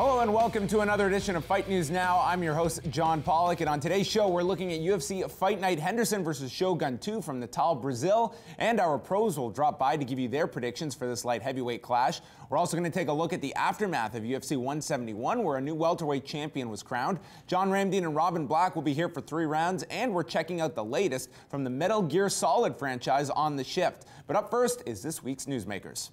Hello and welcome to another edition of Fight News Now. I'm your host, John Pollock, and on today's show, we're looking at UFC Fight Night Henderson versus Shogun 2 from Natal, Brazil, and our pros will drop by to give you their predictions for this light heavyweight clash. We're also going to take a look at the aftermath of UFC 171, where a new welterweight champion was crowned. John Ramdeen and Robin Black will be here for 3 rounds, and we're checking out the latest from the Metal Gear Solid franchise on the shift. But up first is this week's Newsmakers.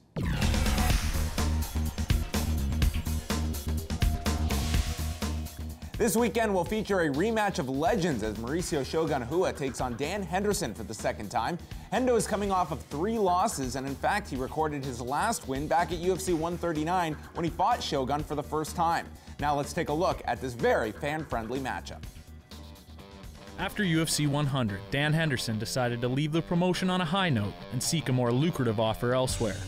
This weekend will feature a rematch of legends as Mauricio Shogun Rua takes on Dan Henderson for the second time. Hendo is coming off of 3 losses, and in fact, he recorded his last win back at UFC 139 when he fought Shogun for the first time. Now let's take a look at this very fan-friendly matchup. After UFC 100, Dan Henderson decided to leave the promotion on a high note and seek a more lucrative offer elsewhere.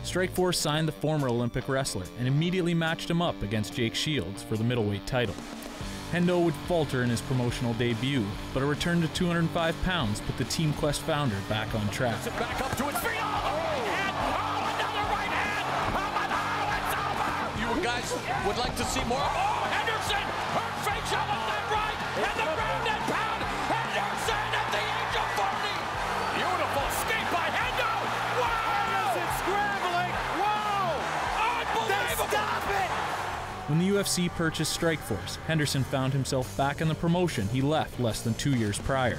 Strikeforce signed the former Olympic wrestler and immediately matched him up against Jake Shields for the middleweight title. Hendo would falter in his promotional debut, but a return to 205 pounds put the Team Quest founder back on track. Back up to his feet. Oh, right hand. Oh, another right hand. Oh, it's over. You guys would like to see more. Oh, Henderson. Her fake shot on that right. And the ground and pound. Henderson at the age of 40. Beautiful escape by Hendo. Wow. Henderson scrambling. Whoa. Unbelievable. Stop it. When the UFC purchased Strikeforce, Henderson found himself back in the promotion he left less than 2 years prior.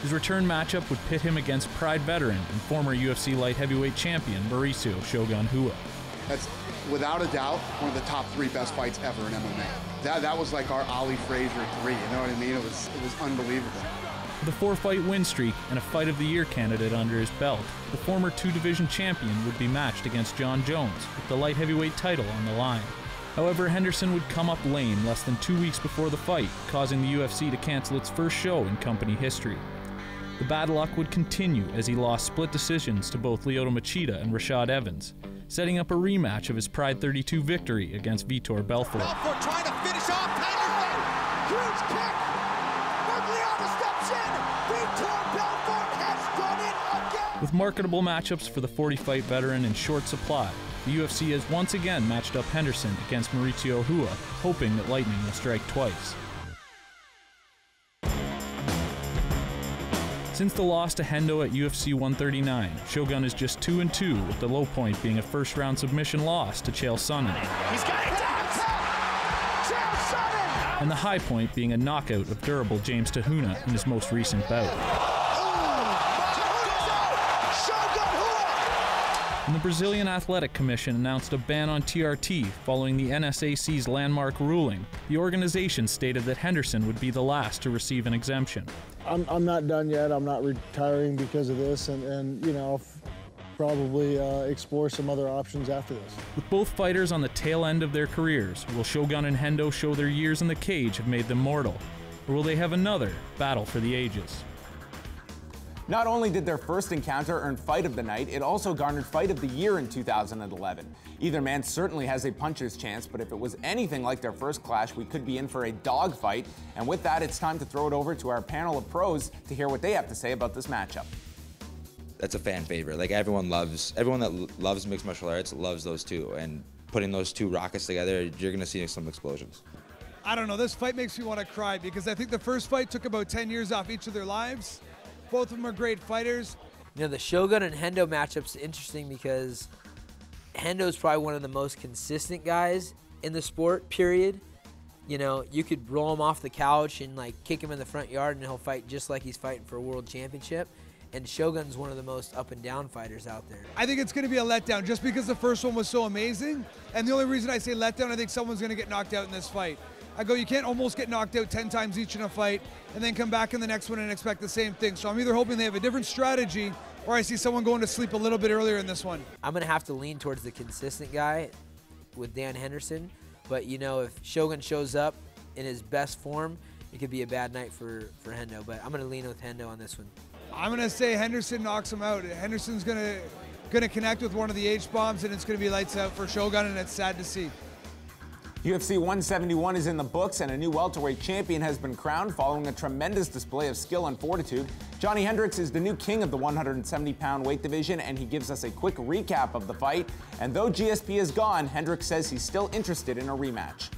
His return matchup would pit him against Pride veteran and former UFC light heavyweight champion Mauricio Shogun Rua. That's without a doubt one of the top 3 best fights ever in MMA. That was like our Ali Frazier 3, you know what I mean? It was unbelievable. With a 4-fight win streak and a Fight of the Year candidate under his belt, the former 2-division champion would be matched against John Jones with the light heavyweight title on the line. However, Henderson would come up lame less than 2 weeks before the fight, causing the UFC to cancel its first show in company history. The bad luck would continue as he lost split decisions to both Lyoto Machida and Rashad Evans, setting up a rematch of his Pride 32 victory against Vitor Belfort. Belfort trying to finish off Henderson. Huge kick. Lyoto steps in. Vitor Belfort has done it again. With marketable matchups for the 40-fight veteran in short supply, the UFC has once again matched up Henderson against Mauricio Rua, hoping that lightning will strike twice. Since the loss to Hendo at UFC 139, Shogun is just 2-2, with the low point being a first-round submission loss to Chael Sonnen. He's got it down. Chael Sonnen. And the high point being a knockout of durable James Tahuna in his most recent bout. And the Brazilian Athletic Commission announced a ban on TRT following the NSAC's landmark ruling. The organization stated that Henderson would be the last to receive an exemption. I'm not done yet. I'm not retiring because of this, and you know, probably explore some other options after this. With both fighters on the tail end of their careers, will Shogun and Hendo show their years in the cage have made them mortal? Or will they have another battle for the ages? Not only did their first encounter earn Fight of the Night, it also garnered Fight of the Year in 2011. Either man certainly has a puncher's chance, but if it was anything like their first clash, we could be in for a dogfight. And with that, it's time to throw it over to our panel of pros to hear what they have to say about this matchup. That's a fan favorite. Like everyone that loves mixed martial arts loves those two. And putting those 2 rockets together, you're going to see some explosions. I don't know, this fight makes me want to cry because I think the first fight took about 10 years off each of their lives. Both of them are great fighters. You know, the Shogun and Hendo matchup's interesting because Hendo's probably one of the most consistent guys in the sport, period. You know, you could roll him off the couch and like kick him in the front yard and he'll fight just like he's fighting for a world championship. And Shogun's one of the most up and down fighters out there. I think it's going to be a letdown just because the first one was so amazing. And the only reason I say letdown, I think someone's going to get knocked out in this fight. I go, you can't almost get knocked out 10 times each in a fight and then come back in the next one and expect the same thing. So I'm either hoping they have a different strategy or I see someone going to sleep a little bit earlier in this one. I'm going to have to lean towards the consistent guy with Dan Henderson. But, you know, if Shogun shows up in his best form, it could be a bad night for Hendo. But I'm going to lean with Hendo on this one. I'm going to say Henderson knocks him out. Henderson's going to connect with one of the H-bombs and it's going to be lights out for Shogun, and it's sad to see. UFC 171 is in the books, and a new welterweight champion has been crowned following a tremendous display of skill and fortitude. Johny Hendricks is the new king of the 170-pound weight division, and he gives us a quick recap of the fight. And though GSP is gone, Hendricks says he's still interested in a rematch.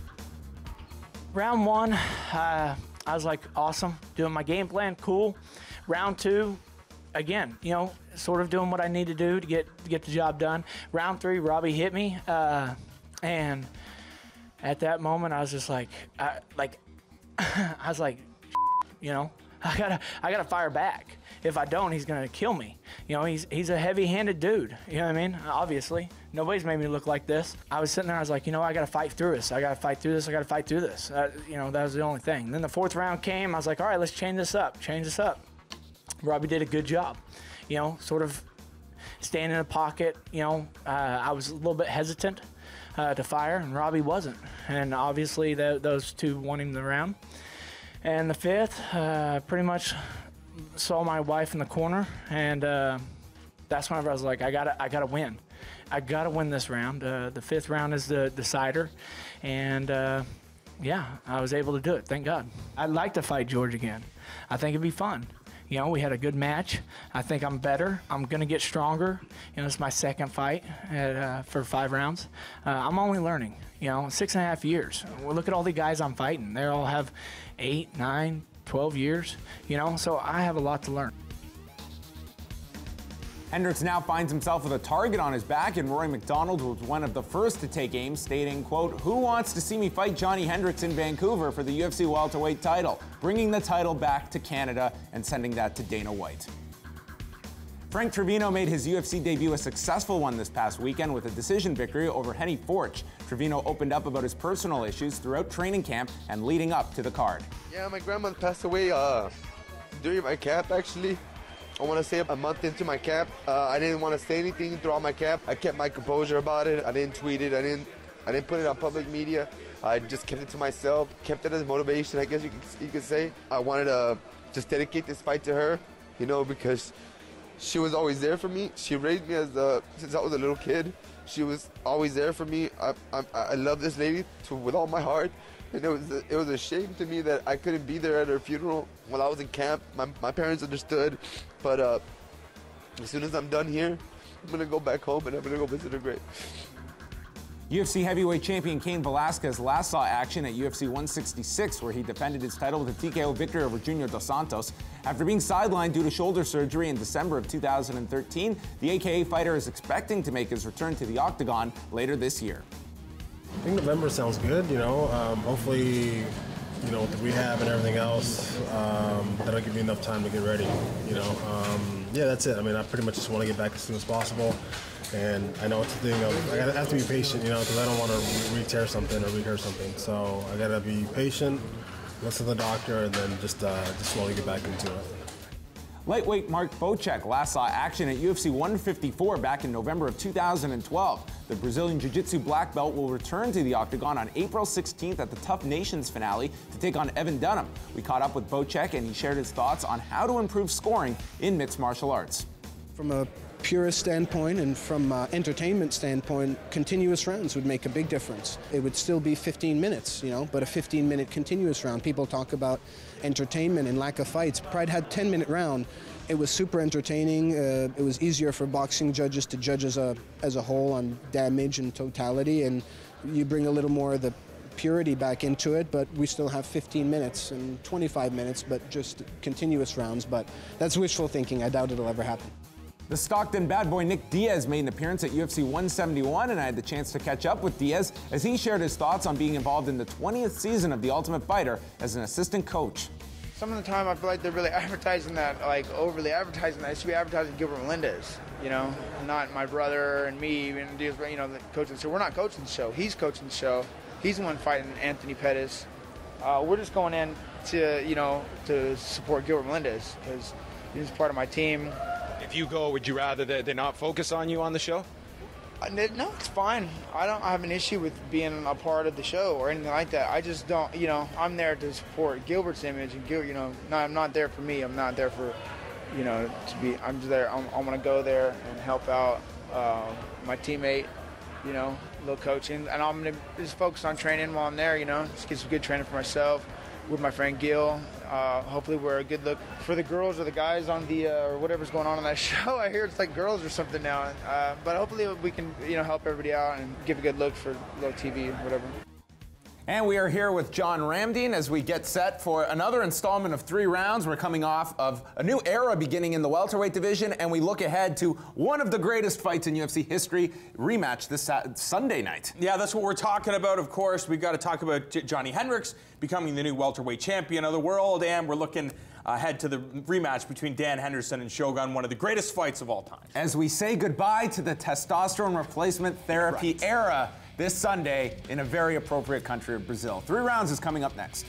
Round one, I was like, awesome, doing my game plan, cool. Round two, again, you know, sort of doing what I need to do to get the job done. Round three, Robbie hit me, and at that moment, I was just like, I was like, you know, I gotta fire back. If I don't, he's gonna kill me. You know, he's a heavy-handed dude. You know what I mean? Obviously, nobody's made me look like this. I was sitting there, I was like, you know, I gotta fight through this. I gotta fight through this. I gotta fight through this. You know, that was the only thing. Then the fourth round came. I was like, all right, let's change this up. Robbie did a good job. You know, sort of staying in the pocket. You know, I was a little bit hesitant to fire, and Robbie wasn't. And obviously, those two won him the round. And the fifth, pretty much saw my wife in the corner, and that's whenever I was like, I gotta win. I gotta win this round. The fifth round is the decider, and yeah, I was able to do it. Thank God. I'd like to fight George again. I think it'd be fun. You know, we had a good match. I think I'm better. I'm gonna get stronger. You know, it's my second fight for 5 rounds. I'm only learning. You know, 6.5 years. Well, look at all the guys I'm fighting. They all have 8, 9, 12 years. You know, so I have a lot to learn. Hendricks now finds himself with a target on his back, and Rory McDonald was one of the first to take aim, stating, quote, "Who wants to see me fight Johny Hendricks in Vancouver for the UFC welterweight title?" Bringing the title back to Canada and sending that to Dana White. Frank Trevino made his UFC debut a successful one this past weekend with a decision victory over Henny Forch. Trevino opened up about his personal issues throughout training camp and leading up to the card. Yeah, my grandma passed away during my camp, actually. I want to say a month into my camp. I didn't want to say anything throughout my camp. I kept my composure about it. I didn't tweet it. I didn't put it on public media. I just kept it to myself, kept it as motivation, I guess you could say. I wanted to just dedicate this fight to her, you know, because she was always there for me. She raised me since I was a little kid. She was always there for me. I love this lady with all my heart. And it was a shame to me that I couldn't be there at her funeral while I was in camp. My parents understood, but as soon as I'm done here, I'm gonna go back home and I'm gonna go visit her grave. UFC heavyweight champion Cain Velasquez last saw action at UFC 166, where he defended his title with a TKO victory over Junior Dos Santos. After being sidelined due to shoulder surgery in December of 2013, the AKA fighter is expecting to make his return to the octagon later this year. I think November sounds good, you know. Hopefully, you know, with the rehab and everything else, that'll give me enough time to get ready, you know. Yeah, that's it. I mean, I pretty much just want to get back as soon as possible. And I know it's a thing of, I have to be patient, you know, because I don't want to re-tear something or re-hurt something. So I got to be patient, listen to the doctor, and then just slowly get back into it. Lightweight Mark Bocek last saw action at UFC 154 back in November of 2012. The Brazilian Jiu-Jitsu black belt will return to the octagon on April 16th at the TUF Nations finale to take on Evan Dunham. We caught up with Bocek and he shared his thoughts on how to improve scoring in mixed martial arts. From a purist standpoint and from an entertainment standpoint, continuous rounds would make a big difference. It would still be 15 minutes, you know, but a 15-minute continuous round. People talk about entertainment and lack of fights. Pride had a 10-minute round. It was super entertaining. It was easier for boxing judges to judge as a whole on damage and totality, and you bring a little more of the purity back into it, but we still have 15 minutes and 25 minutes, but just continuous rounds. But that's wishful thinking. I doubt it'll ever happen. The Stockton bad boy Nick Diaz made an appearance at UFC 171, and I had the chance to catch up with Diaz as he shared his thoughts on being involved in the 20th season of The Ultimate Fighter as an assistant coach. Some of the time I feel like they're really advertising that, like overly advertising that. It should be advertising Gilbert Melendez, you know, not my brother and me, and Diaz, you know, the coaching. So we're not coaching the show. He's coaching the show. He's the one fighting Anthony Pettis. We're just going in to, you know, to support Gilbert Melendez because he's part of my team. If you go, would you rather they not focus on you on the show? No, it's fine. I don't have an issue with being a part of the show or anything like that. I just don't, you know, I'm there to support Gilbert's image, and Gilbert, you know, I'm not there for me. I'm not there for, you know, I'm just there. I want to go there and help out my teammate, you know, little coaching, and I'm gonna just focus on training while I'm there. You know, just get some good training for myself with my friend Gil. Hopefully, we're a good look for the girls or the guys on the or whatever's going on that show. I hear it's like girls or something now, but hopefully we can help everybody out and give a good look for little TV or whatever. And we are here with John Ramdeen as we get set for another installment of 3 rounds. We're coming off of a new era beginning in the welterweight division, and we look ahead to one of the greatest fights in UFC history, rematch this Sunday night. Yeah, that's what we're talking about, of course. We've got to talk about Johny Hendricks becoming the new welterweight champion of the world, and we're looking ahead to the rematch between Dan Henderson and Shogun, one of the greatest fights of all time. As we say goodbye to the testosterone replacement therapy era this Sunday in a very appropriate country of Brazil. 3 rounds is coming up next.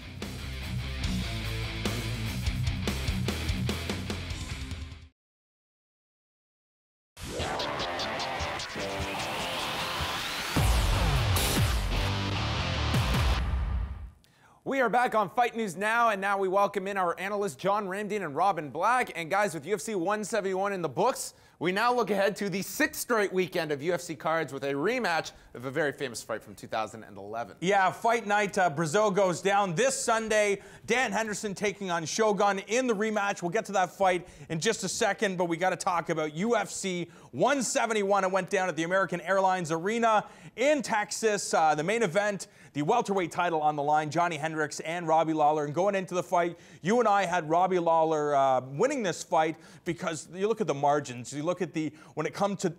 We are back on Fight News Now, and now we welcome in our analysts John Ramdeen and Robin Black. And guys, with UFC 171 in the books, we now look ahead to the 6th straight weekend of UFC cards with a rematch of a very famous fight from 2011. Yeah, Fight Night, Brazil goes down this Sunday. Dan Henderson taking on Shogun in the rematch. We'll get to that fight in just a second, but we got to talk about UFC 171. It went down at the American Airlines Arena in Texas. The main event, the welterweight title on the line, Johny Hendricks and Robbie Lawler. And going into the fight, you and I had Robbie Lawler winning this fight because you look at the margins. You look at when it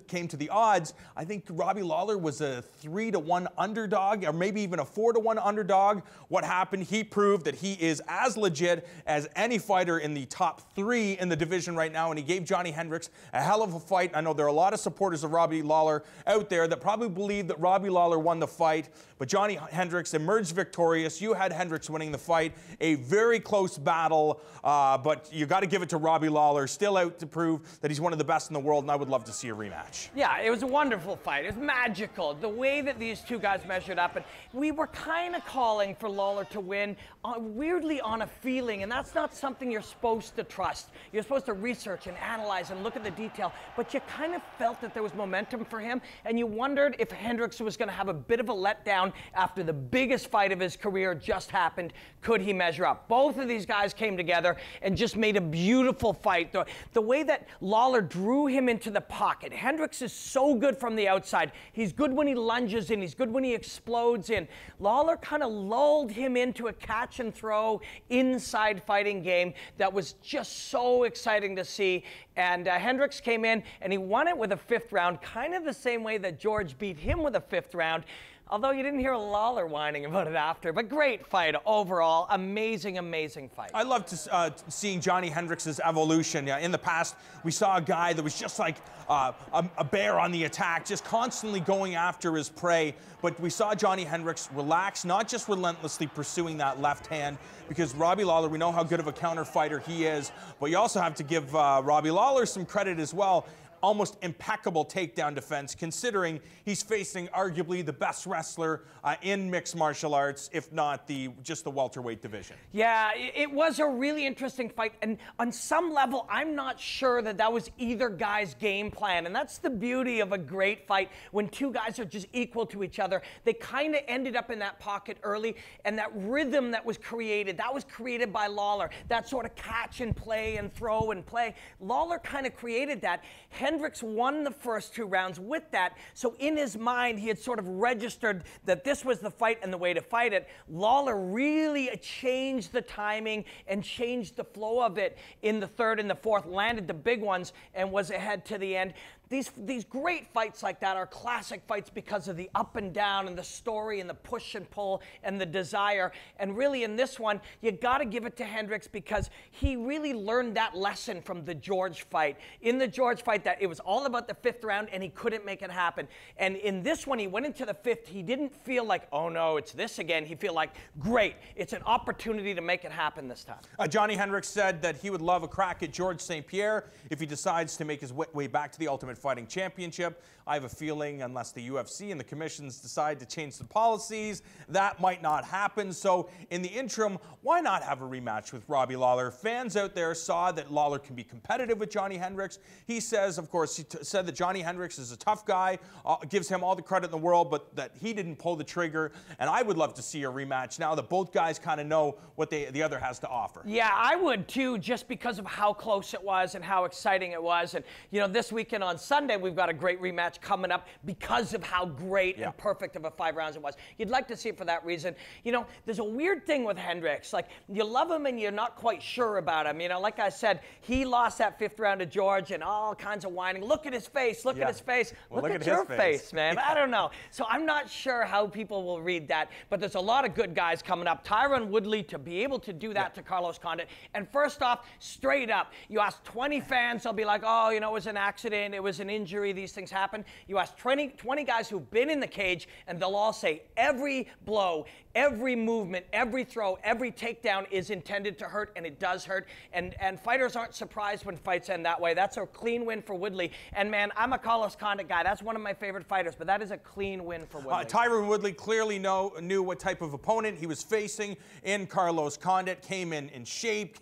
came to the odds, I think Robbie Lawler was a 3-1 underdog, or maybe even a 4-1 underdog. What happened? He proved that he is as legit as any fighter in the top 3 in the division right now, and he gave Johny Hendricks a hell of a fight. I know there are a lot of supporters of Robbie Lawler out there that probably believe that Robbie Lawler won the fight, but Johny Hendricks emerged victorious. You had Hendricks winning the fight. A very close battle, but you got to give it to Robbie Lawler, still out to prove that he's one of the best in the world, and I would love to see a rematch. Yeah, it was a wonderful fight. It was magical, the way that these two guys measured up. And we were kind of calling for Lawler to win, weirdly on a feeling, and that's not something you're supposed to trust. You're supposed to research and analyze and look at the detail, but you kind of felt that there was momentum for him, and you wondered if Hendricks was going to have a bit of a letdown after the biggest fight of his career just happened. Could he measure up? Both of these guys came together and just made a beautiful fight. The way that Lawler drew him into the pocket. Hendricks is so good from the outside. He's good when he lunges in. He's good when he explodes in. Lawler kind of lulled him into a catch and throw inside fighting game that was just so exciting to see. And Hendricks came in and he won it with a 5th round, kind of the same way that George beat him with a 5th round. Although you didn't hear Lawler whining about it after. But great fight overall. Amazing, amazing fight. I love seeing Johny Hendricks' evolution. In the past, we saw a guy that was just like a bear on the attack, just constantly going after his prey. But we saw Johny Hendricks relax, not just relentlessly pursuing that left hand, because Robbie Lawler, we know how good of a counter fighter he is. But you also have to give Robbie Lawler some credit as well. Almost impeccable takedown defense, considering he's facing arguably the best wrestler in mixed martial arts, if not just the welterweight division. Yeah, it was a really interesting fight, and on some level, I'm not sure that was either guy's game plan, and that's the beauty of a great fight when two guys are just equal to each other. They kind of ended up in that pocket early, and that rhythm that was created by Lawler, that sort of catch and play and throw and play. Lawler kind of created that. Hendricks won the first 2 rounds with that, so in his mind, he had sort of registered that this was the fight and the way to fight it. Lawler really changed the timing and changed the flow of it in the 3rd and the 4th, landed the big ones, and was ahead to the end. These great fights like that are classic fights because of the up and down and the story and the push and pull and the desire. And really in this one, you got to give it to Hendricks because he really learned that lesson from the George fight. In the George fight, that it was all about the 5th round and he couldn't make it happen. And in this one, he went into the 5th. He didn't feel like, oh no, it's this again. He felt like, great, it's an opportunity to make it happen this time. Johny Hendricks said that he would love a crack at Georges St-Pierre if he decides to make his way back to the Ultimate Fighting Championship. I have a feeling unless the UFC and the commissions decide to change the policies, that might not happen. So in the interim, why not have a rematch with Robbie Lawler? Fans out there saw that Lawler can be competitive with Johny Hendricks. He says, of course, he said that Johny Hendricks is a tough guy, gives him all the credit in the world, but that he didn't pull the trigger. And I would love to see a rematch now that both guys kind of know what the other has to offer. Yeah, I would too, just because of how close it was and how exciting it was. And, you know, this weekend on Sunday, we've got a great rematch coming up because of how great and perfect of a 5 rounds it was. You'd like to see it for that reason. You know, there's a weird thing with Hendricks. Like, you love him and you're not quite sure about him. You know, like I said, he lost that 5th round to George and all kinds of whining. Look at his face. Look at his face. Well, look at your face, man. I don't know. So I'm not sure how people will read that. But there's a lot of good guys coming up. Tyron Woodley, to be able to do that to Carlos Condit. And first off, straight up, you ask 20 fans, they'll be like, oh, you know, it was an accident, it was an injury, these things happen. You ask 20 guys who've been in the cage, and they'll all say every blow, every movement, every throw, every takedown is intended to hurt, and it does hurt. And fighters aren't surprised when fights end that way. That's a clean win for Woodley. And man, I'm a Carlos Condit guy. That's one of my favorite fighters, but that is a clean win for Woodley. Tyron Woodley clearly knew what type of opponent he was facing in Carlos Condit. Came in shape.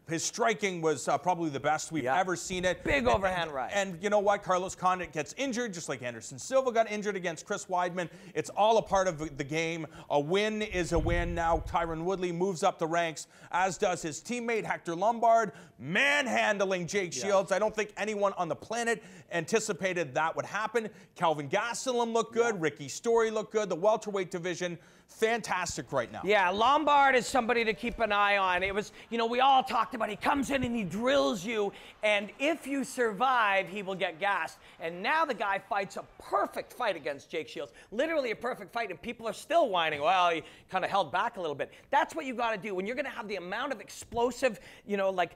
His striking was probably the best we've ever seen it. Big overhand right. And you know what? Carlos Condit gets injured, just like Anderson Silva got injured against Chris Weidman. It's all a part of the game. A win is a win. Now Tyron Woodley moves up the ranks, as does his teammate Hector Lombard, manhandling Jake Shields. I don't think anyone on the planet anticipated that would happen. Calvin Gastelum looked good. Ricky Story looked good. The welterweight division, fantastic right now. Yeah, Lombard is somebody to keep an eye on. It was, you know, we all talked about he comes in and he drills you, and if you survive, he will get gassed. And now the guy fights a perfect fight against Jake Shields. Literally a perfect fight, and people are still whining, well, he kind of held back a little bit. That's what you got to do. When you're going to have the amount of explosive, you know, like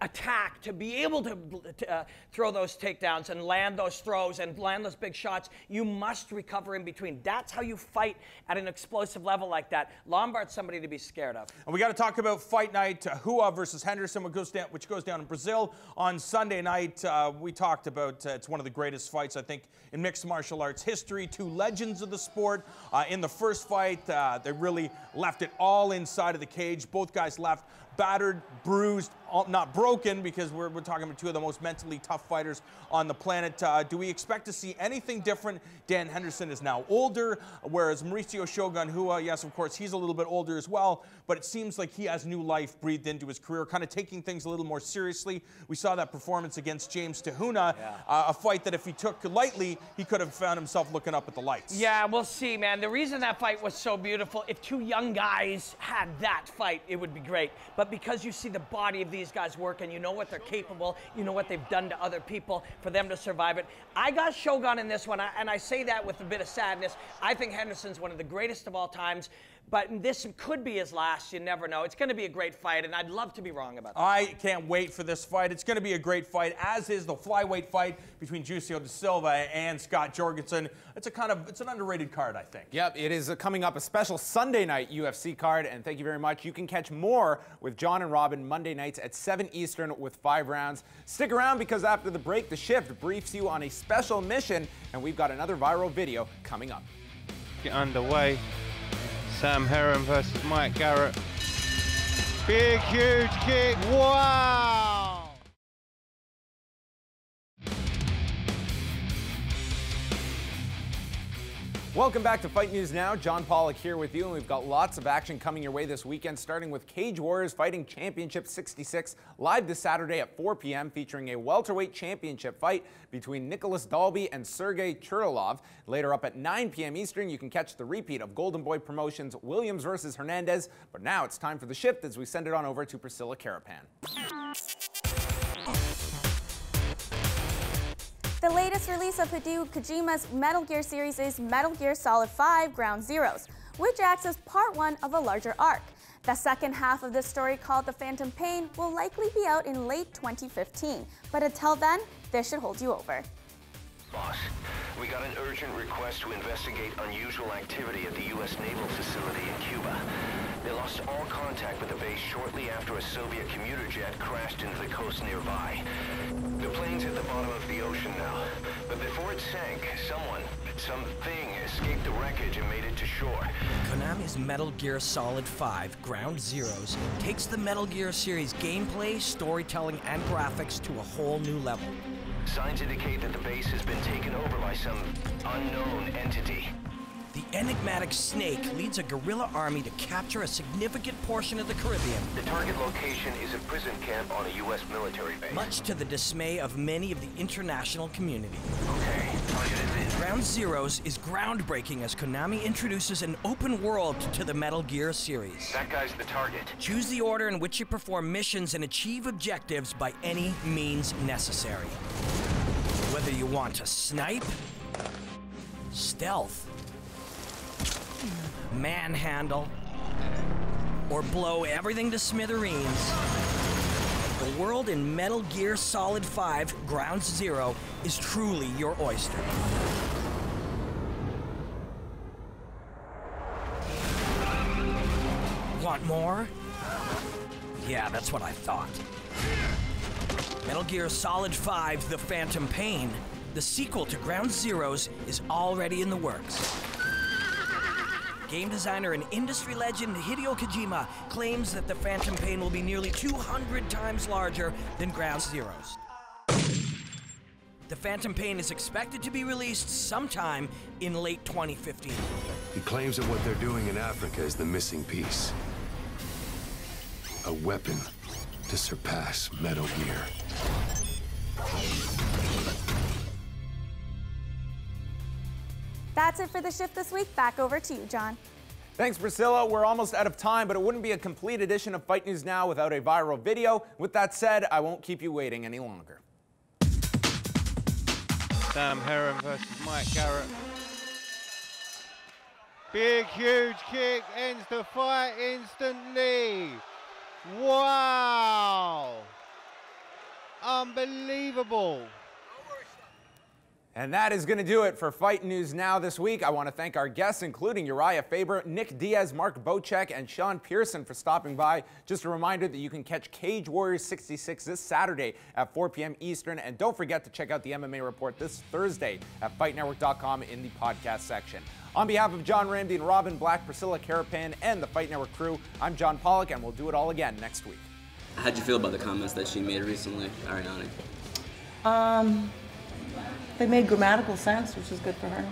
attack, to be able to throw those takedowns and land those throws and land those big shots, you must recover in between. That's how you fight at an explosive level like that. Lombard's somebody to be scared of. And we got to talk about Fight Night, Rua versus Henderson, which goes down in Brazil on Sunday night. We talked about it's one of the greatest fights, I think, in mixed martial arts history. 2 legends of the sport. In the first fight, they really left it all inside of the cage. Both guys left battered, bruised, not broken, because we're talking about 2 of the most mentally tough fighters on the planet. Do we expect to see anything different? Dan Henderson is now older, whereas Mauricio Shogun Rua, yes, of course, he's a little bit older as well, but it seems like he has new life breathed into his career, kind of taking things a little more seriously. We saw that performance against James Tahuna, a fight that if he took lightly, he could have found himself looking up at the lights. Yeah, we'll see, man. The reason that fight was so beautiful, if 2 young guys had that fight, it would be great. But because you see the body of these guys work and you know what they're capable, you know what they've done to other people for them to survive it. I got Shogun in this one, and I say that with a bit of sadness. I think Henderson's one of the greatest of all times, but this could be his last. You never know. It's going to be a great fight, and I'd love to be wrong about that. I can't wait for this fight. It's going to be a great fight, as is the flyweight fight between Jussi da Silva and Scott Jorgensen. It's an underrated card, I think. Yep, it is coming up, a special Sunday night UFC card, and thank you very much. You can catch more with John and Robin Monday nights at 7 Eastern with 5 rounds. Stick around, because after the break, The Shift briefs you on a special mission, and we've got another viral video coming up. Get underway. Sam Heron versus Mike Garrett. Big, huge kick. Wow! Welcome back to Fight News Now. John Pollock here with you, and we've got lots of action coming your way this weekend, starting with Cage Warriors Fighting Championship 66, live this Saturday at 4 p.m., featuring a welterweight championship fight between Nicholas Dalby and Sergey Churlov. Later up at 9 p.m. Eastern, you can catch the repeat of Golden Boy Promotions' Williams versus Hernandez. But now it's time for The Shift, as we send it on over to Priscilla Carapan. The latest release of Hideo Kojima's Metal Gear series is Metal Gear Solid 5 Ground Zeroes, which acts as part 1 of a larger arc. The second half of this story, called The Phantom Pain, will likely be out in late 2015, but until then, this should hold you over. Boss, we got an urgent request to investigate unusual activity at the U.S. Naval facility in Cuba. They lost all contact with the base shortly after a Soviet commuter jet crashed into the coast nearby. The plane's at the bottom of the ocean now, but before it sank, something escaped the wreckage and made it to shore. Konami's Metal Gear Solid 5 Ground Zeroes takes the Metal Gear series gameplay, storytelling, and graphics to a whole new level. Signs indicate that the base has been taken over by some unknown entity. The enigmatic Snake leads a guerrilla army to capture a significant portion of the Caribbean. The target location is a prison camp on a U.S. military base. Much to the dismay of many of the international community. Okay, target is in. Ground Zeroes is groundbreaking as Konami introduces an open world to the Metal Gear series. That guy's the target. Choose the order in which you perform missions and achieve objectives by any means necessary. Whether you want to snipe, stealth, manhandle, or blow everything to smithereens, the world in Metal Gear Solid 5 Ground Zero is truly your oyster. Want more? Yeah, that's what I thought. Metal Gear Solid 5 The Phantom Pain, the sequel to Ground Zeroes, is already in the works. Game designer and industry legend Hideo Kojima claims that the Phantom Pain will be nearly 200 times larger than Ground Zeroes. The Phantom Pain is expected to be released sometime in late 2015. He claims that what they're doing in Africa is the missing piece. A weapon to surpass Metal Gear. That's it for The Shift this week. Back over to you, John. Thanks, Priscilla. We're almost out of time, but it wouldn't be a complete edition of Fight News Now without a viral video. With that said, I won't keep you waiting any longer. Sam Heron versus Mike Garrett. Big, huge kick ends the fight instantly. Wow! Unbelievable. And that is going to do it for Fight News Now this week. I want to thank our guests, including Uriah Faber, Nick Diaz, Mark Bocek, and Sean Pearson for stopping by. Just a reminder that you can catch Cage Warriors 66 this Saturday at 4 p.m. Eastern. And don't forget to check out the MMA Report this Thursday at FightNetwork.com in the podcast section. On behalf of John Ramsey and Robin Black, Priscilla Carapan, and the Fight Network crew, I'm John Pollock, and we'll do it all again next week. How'd you feel about the comments that she made recently, Ariane? They made grammatical sense, which is good for her.